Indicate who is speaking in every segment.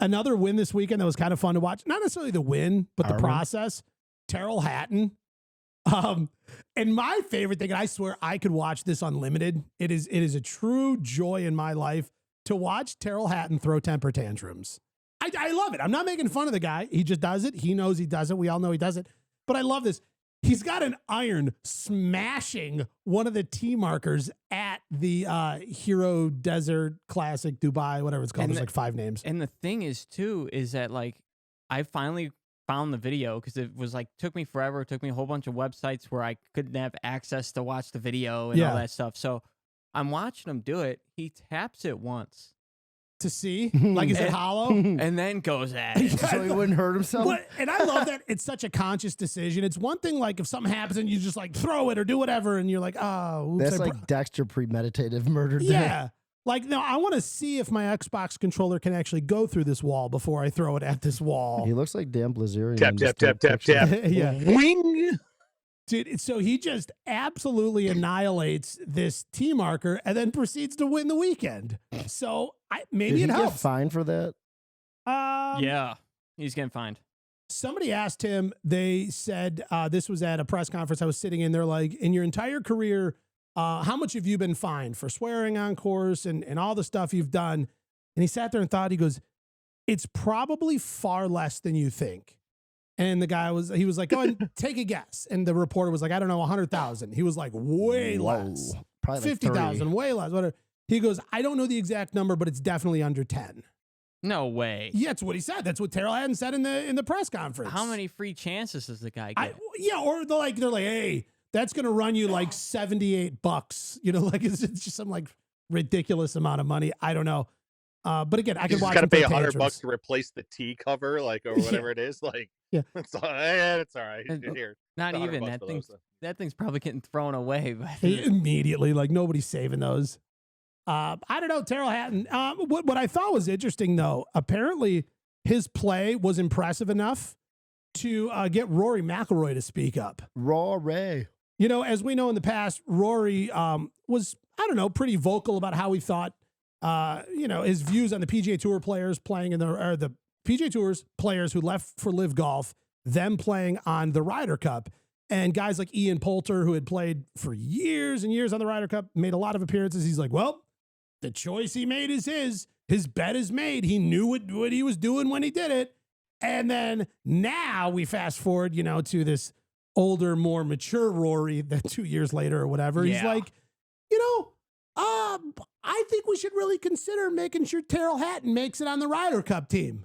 Speaker 1: Another win this weekend that was kind of fun to watch. Not necessarily the win, but the process. Tyrrell Hatton. And my favorite thing, and I swear I could watch this unlimited. It is a true joy in my life to watch Tyrrell Hatton throw temper tantrums. I love it. I'm not making fun of the guy. He just does it. He knows he does it. We all know he does it. But I love this. He's got an iron smashing one of the tee markers at the Hero Desert Classic Dubai, whatever it's called. There's like 5 names.
Speaker 2: And the thing is, too, is that like I finally found the video because it was like took me forever. It took me a whole bunch of websites where I couldn't have access to watch the video and all that stuff. So I'm watching him do it. He taps it once.
Speaker 1: To see? Like, is it hollow?
Speaker 2: And then goes at it.
Speaker 3: So he wouldn't hurt himself?
Speaker 1: And I love that it's such a conscious decision. It's one thing, like, if something happens and you just, like, throw it or do whatever, and you're like, oh. Oops,
Speaker 3: that's like Dexter premeditative murder.
Speaker 1: Yeah. Like, no, I want to see if my Xbox controller can actually go through this wall before I throw it at this wall.
Speaker 3: He looks like Dan Blazerian.
Speaker 4: Tap.
Speaker 1: Yeah.
Speaker 4: Wing!
Speaker 1: Dude, so he just absolutely annihilates this tee marker and then proceeds to win the weekend. So maybe
Speaker 3: Did
Speaker 1: it
Speaker 3: he
Speaker 1: helps.
Speaker 3: get fined for that?
Speaker 2: Yeah, he's getting fined.
Speaker 1: Somebody asked him, they said, this was at a press conference I was sitting in, they're like, in your entire career, how much have you been fined for swearing on course and all the stuff you've done? And he sat there and thought, he goes, it's probably far less than you think. And the guy was like, go ahead and take a guess. And the reporter was like, I don't know, 100,000. He was like, way less.
Speaker 3: Probably like
Speaker 1: 50,000, way less. Whatever. He goes, I don't know the exact number, but it's definitely under 10.
Speaker 2: No way.
Speaker 1: Yeah, that's what he said. That's what Tyrrell Hatton said in the press conference.
Speaker 2: How many free chances does the guy get?
Speaker 1: Or they're like, hey, that's going to run you like $78. You know, like it's just some like ridiculous amount of money. I don't know. But again, I can watch.
Speaker 4: You just got to pay
Speaker 1: $100
Speaker 4: to replace the tee cover, like, or whatever it is. Like, it's all right. Here,
Speaker 2: not even that thing's probably getting thrown away.
Speaker 1: Immediately, like nobody's saving those. I don't know, Tyrrell Hatton. What I thought was interesting, though, apparently his play was impressive enough to get Rory McIlroy to speak up.
Speaker 3: Rory.
Speaker 1: You know, as we know in the past, Rory was, I don't know, pretty vocal about how he thought, his views on the PGA Tour players playing in the PGA Tour's players who left for Live Golf, them playing on the Ryder Cup. And guys like Ian Poulter, who had played for years and years on the Ryder Cup, made a lot of appearances. He's like, well, the choice he made is his. His bet is made. He knew what he was doing when he did it. And then now we fast forward, to this older, more mature Rory that 2 years later or whatever.
Speaker 2: Yeah.
Speaker 1: He's like, I think we should really consider making sure Tyrrell Hatton makes it on the Ryder Cup team.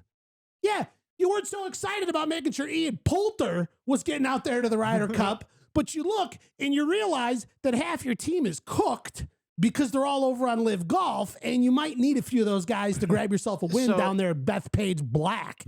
Speaker 1: Yeah, you weren't so excited about making sure Ian Poulter was getting out there to the Ryder Cup, but you look and you realize that half your team is cooked because they're all over on Live Golf, and you might need a few of those guys to grab yourself a win down there at Bethpage Black.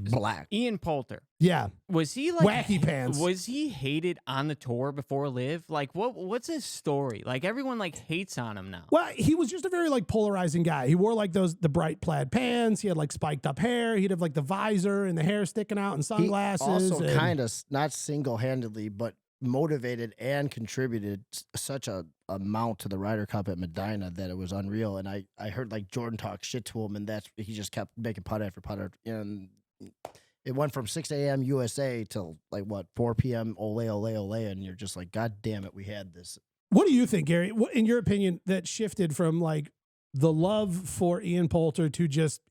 Speaker 2: Ian Poulter.
Speaker 1: Yeah.
Speaker 2: Was he like
Speaker 1: wacky pants?
Speaker 2: Was he hated on the tour before Live? Like what's his story? Like everyone like hates on him now.
Speaker 1: Well, he was just a very like polarizing guy. He wore like the bright plaid pants. He had like spiked up hair. He'd have like the visor and the hair sticking out and sunglasses.
Speaker 3: He also kind of not single-handedly, but motivated and contributed such a amount to the Ryder Cup at Medina that it was unreal. And I heard like Jordan talk shit to him, and he just kept making putt after putt. And it went from 6 a.m. USA till like 4 p.m. ole, and you're just like, God damn it, we had this.
Speaker 1: What do you think, Gary? What, in your opinion, that shifted from like the love for Ian Poulter to just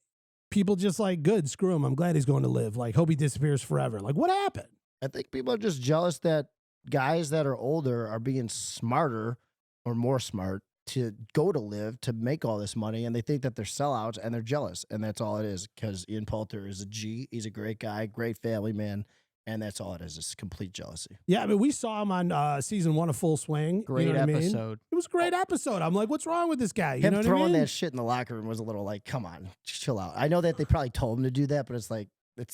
Speaker 1: people just like, good, screw him. I'm glad he's going to Live. Like, hope he disappears forever. Like, what happened?
Speaker 3: I think people are just jealous that guys that are older are being smarter or more smart to go to Live to make all this money, and they think that they're sellouts and they're jealous, and that's all it is. Because Ian Poulter is a G, he's a great guy, great family man, and that's all it is. It's complete jealousy.
Speaker 1: Yeah, I mean, we saw him on season 1 of Full Swing.
Speaker 2: Great episode.
Speaker 1: It was a great episode. I'm like, what's wrong with this guy? You know what
Speaker 3: throwing
Speaker 1: I mean?
Speaker 3: that shit in the locker room was a little like, come on, chill out. I know that they probably told him to do that, but it's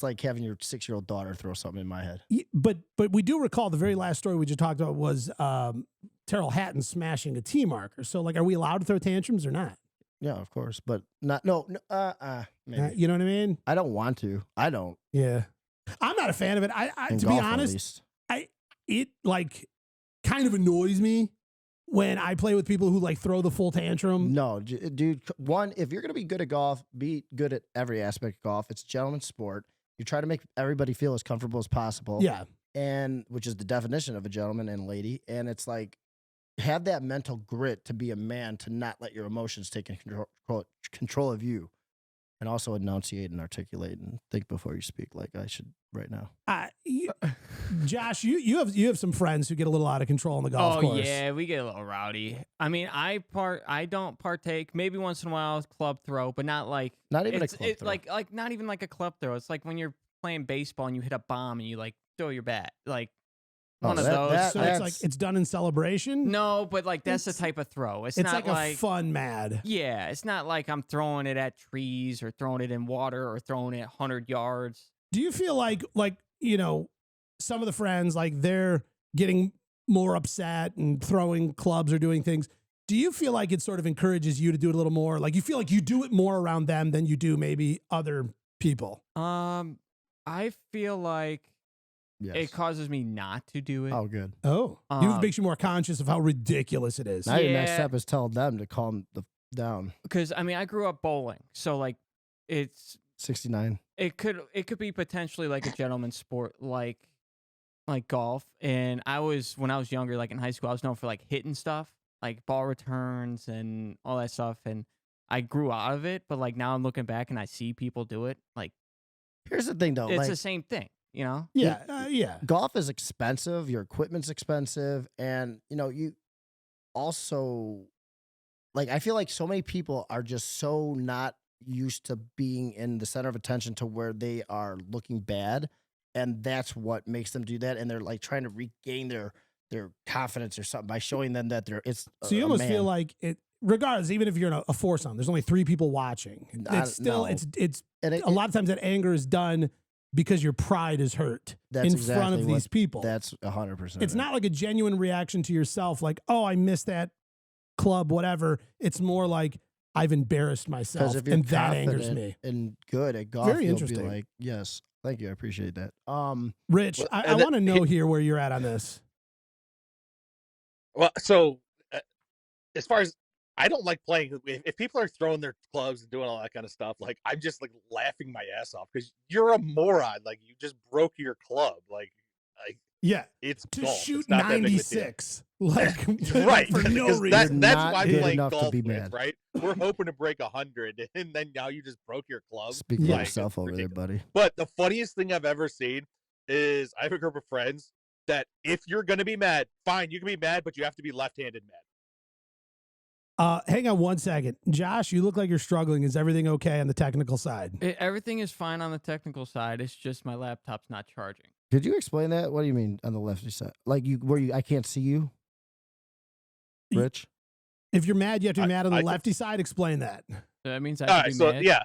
Speaker 3: like having your 6-year-old daughter throw something in my head.
Speaker 1: But we do recall the very last story we just talked about was Tyrrell Hatton smashing a tee marker. So, like, are we allowed to throw tantrums or not?
Speaker 3: Yeah, of course, but not. No, maybe.
Speaker 1: You know what I mean?
Speaker 3: I don't want to. I don't.
Speaker 1: Yeah, I'm not a fan of it. I to be honest, it like kind of annoys me when I play with people who like throw the full tantrum.
Speaker 3: No, dude. One, if you're gonna be good at golf, be good at every aspect of golf. It's a gentleman's sport. You try to make everybody feel as comfortable as possible.
Speaker 1: Yeah.
Speaker 3: And which is the definition of a gentleman and lady. And it's like, have that mental grit to be a man, to not let your emotions take control of you. And also enunciate and articulate and think before you speak, like I should right now.
Speaker 1: Josh, you have some friends who get a little out of control on the golf course.
Speaker 2: Oh yeah, we get a little rowdy. I mean, I don't partake. Maybe once in a while, club throw, but not like
Speaker 3: Not even a club throw.
Speaker 2: Like not even like a club throw. It's like when you're playing baseball and you hit a bomb and you like throw your bat, like one of those.
Speaker 1: So it's like it's done in celebration.
Speaker 2: No, but like that's the type of throw. It's not
Speaker 1: like a fun mad.
Speaker 2: Yeah, it's not like I'm throwing it at trees or throwing it in water or throwing it 100 yards.
Speaker 1: Do you feel like some of the friends, like they're getting more upset and throwing clubs or doing things? Do you feel like it sort of encourages you to do it a little more? Like you feel like you do it more around them than you do maybe other people?
Speaker 2: I feel like it causes me not to do it.
Speaker 3: Oh, good.
Speaker 1: Oh, it makes you more conscious of how ridiculous it is.
Speaker 3: Now your next step is tell them to calm down.
Speaker 2: Because I mean, I grew up bowling, so like it's
Speaker 3: 69.
Speaker 2: It could be potentially like a gentleman's sport, like golf. And when I was younger, like in high school, I was known for like hitting stuff, like ball returns and all that stuff. And I grew out of it, but like now I'm looking back and I see people do it. Like,
Speaker 3: here's the thing, though.
Speaker 2: It's the same thing, you know?
Speaker 1: Yeah, yeah.
Speaker 3: Golf is expensive. Your equipment's expensive, and you also like. I feel like so many people are just so not used to being in the center of attention to where they are looking bad, and that's what makes them do that. And they're like trying to regain their confidence or something by showing them that it's.
Speaker 1: So you almost feel like it. Regardless, even if you're in a foursome, there's only 3 people watching. It's still it's a lot of times that anger is done because your pride is hurt in front of these people.
Speaker 3: That's 100%.
Speaker 1: It's not like a genuine reaction to yourself, like, oh, I missed that club, whatever. It's more like I've embarrassed myself, and that angers me.
Speaker 3: And good at golf,
Speaker 1: Very interesting.
Speaker 3: Be like, yes, thank you, I appreciate that.
Speaker 1: Rich, I want to know here where you're at on this.
Speaker 4: Well, so as far as I don't like playing. If people are throwing their clubs and doing all that kind of stuff, like I'm just like laughing my ass off because you're a moron. Like you just broke your club. Like
Speaker 1: yeah,
Speaker 4: it's
Speaker 1: to
Speaker 4: golf.
Speaker 1: Shoot 96. Like
Speaker 4: right
Speaker 1: for no reason.
Speaker 4: That's why I'm playing golf
Speaker 3: with,
Speaker 4: mad. Right? We're hoping to break 100, and then now you just broke your club.
Speaker 3: Speak for yourself over there, buddy.
Speaker 4: But the funniest thing I've ever seen is I have a group of friends that if you're gonna be mad, fine, you can be mad, but you have to be left-handed mad.
Speaker 1: Hang on one second. Josh, you look like you're struggling. Is everything okay on the technical side?
Speaker 2: Everything is fine on the technical side. It's just my laptop's not charging.
Speaker 3: Could you explain that? What do you mean on the lefty side? Like I can't see you? Rich?
Speaker 1: If you're mad, you have to be mad on the lefty side. Explain that.
Speaker 2: So that means I have to be mad?
Speaker 4: Yeah.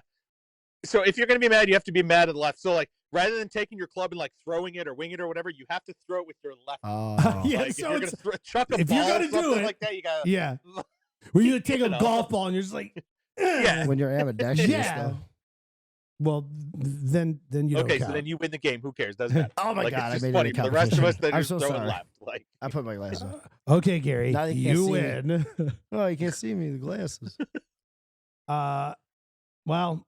Speaker 4: So if you're going to be mad, you have to be mad at the left. So like rather than taking your club and like throwing it or winging it or whatever, you have to throw it with your left.
Speaker 3: Oh.
Speaker 1: Yeah,
Speaker 4: like,
Speaker 1: so
Speaker 4: if you're going to chuck a
Speaker 1: if
Speaker 4: ball
Speaker 1: you're
Speaker 4: or
Speaker 1: gonna do
Speaker 4: something
Speaker 1: it
Speaker 4: like that, you got
Speaker 1: yeah. Where you take a golf ball and you're just like,
Speaker 4: yeah.
Speaker 3: When you're ambidextrous,
Speaker 1: yeah.
Speaker 3: though.
Speaker 1: Well, then you don't
Speaker 4: okay,
Speaker 1: count.
Speaker 4: so then you win the game. Who cares? Doesn't matter.
Speaker 3: Oh my
Speaker 4: like,
Speaker 3: God,
Speaker 4: it's
Speaker 3: I
Speaker 4: just
Speaker 3: made
Speaker 4: funny.
Speaker 3: it
Speaker 4: The rest of us then
Speaker 3: I'm
Speaker 4: just
Speaker 3: so
Speaker 4: throwing
Speaker 3: sorry.
Speaker 4: left. Like
Speaker 3: I put my glasses on.
Speaker 1: Okay, Gary,
Speaker 3: Now you
Speaker 1: you
Speaker 3: can't see
Speaker 1: win.
Speaker 3: Oh, you can't see me. The glasses.
Speaker 1: Well,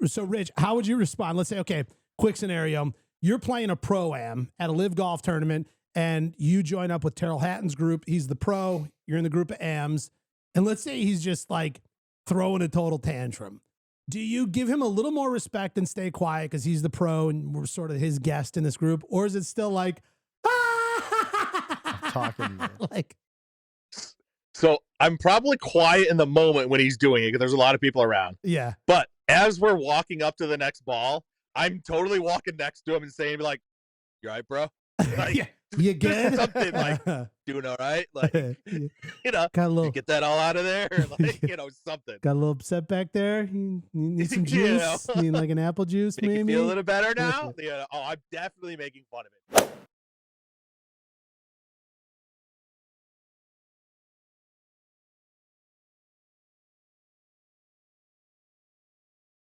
Speaker 1: so Rich, how would you respond? Let's say, okay, quick scenario. You're playing a pro-am at a live golf tournament and you join up with Tyrrell Hatton's group. He's the pro. You're in the group of AMs. And let's say he's just like throwing a total tantrum. Do you give him a little more respect and stay quiet because he's the pro and we're sort of his guest in this group? Or is it still like,
Speaker 3: Talking.
Speaker 1: like,
Speaker 4: so I'm probably quiet in the moment when he's doing it because there's a lot of people around.
Speaker 1: yeah.
Speaker 4: But as we're walking up to the next ball, I'm totally walking next to him and saying like, "You all right, bro? Like,
Speaker 1: yeah. You good?
Speaker 4: Something like doing all right? Like, you know,
Speaker 1: got a little,
Speaker 4: get that all out of there, like, you know, something.
Speaker 1: got a little upset back there. You need some juice?
Speaker 4: You know?
Speaker 1: Need like an apple juice,
Speaker 4: Make
Speaker 1: maybe?
Speaker 4: you feel a little better now? You know, oh, I'm definitely making fun of it.